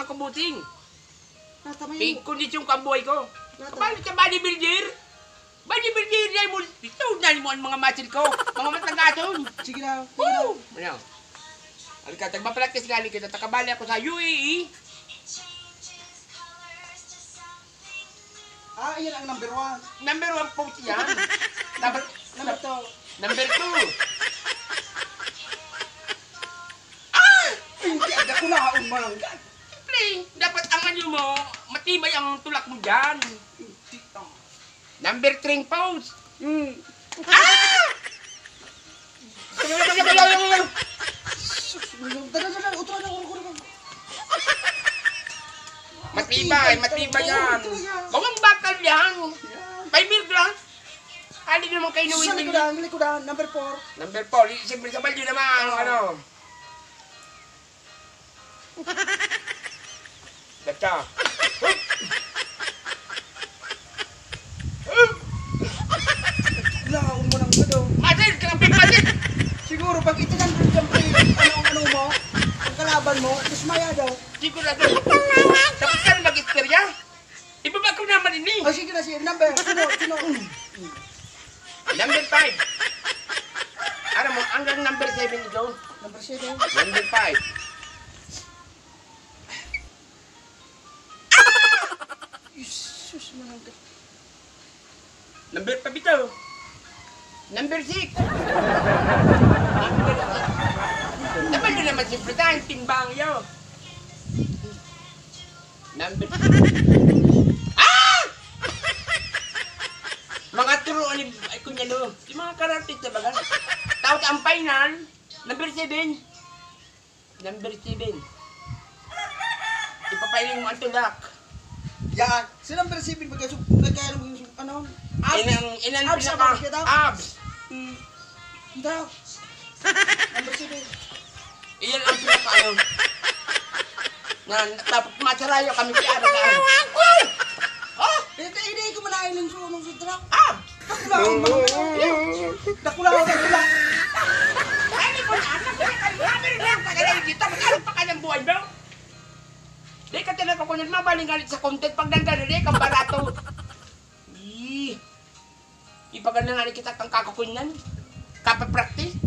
mga kabuting. Natama Pig yun. kondisyon ka buhay ko. Nata. Kabalik ka bodybuilder. Bodybuilder yan mo. Ito na mo ang mga muscle ko. Mga matanggaton. Sige na. Woo! Ano? Alika, tagpa-practice gali kita. Takabali ako sa UAE. Ah, yan ang number 1. Number 1 post yan. Dapat, Number 2. number 2. Hindi, agad ko lahaon mo lang yan. Siyempre, dapat ang ano mo, matibay ang tulak mo dyan. Hindi, Number 3 post. Matibay yan. Bawang bakal yan. 5 mil lang. Ali naman kayo na Sa waiting. likodan, number 4. Number 4, siyempre sa balyo naman, ano. Gata. Lahaon mo lang ba daw? Masin, kalamping masin. Siguro pag itinan mo siyempre, ano mo, ang kalaban mo, dismaya daw. Sigurado. Tapos ka na mag-isperya. Ibaba ko naman ini. O sige na siya, number, sino? Number 5. Ano mo, hanggang number 7 ito. Number 7. Number 5. Isus mo lang. Number 5 ito. Number 6. Number 6. Naman siyempre tayo, timbang yun. Number 6. Mga turuan ni ay kunyalo. Yung mga karatit na baga. Tawag ang final. Number 7. Number 7. Ipapailin mo ang tulak. Yan, si number 7 nagkaya mo yung ano? Ilan Abs, pinaka? abs kita? Abs. Daw. Number 7. Iyan ang pinaka ano. Na dapat masarayo kami kaya na ka. Oh! Hindi ko manahin ng sunong sa truck. Abs! Dakulaw mo. Dakulaw. Ay, mo na anak. Kami lang tagalay dito. Magkaroon pa ka ng buhay mo. Di ka talaga kung mabaling galit sa content pag nanggalit kang barato. Ipaganda nga kita kang kakukunyan. Kapapractice.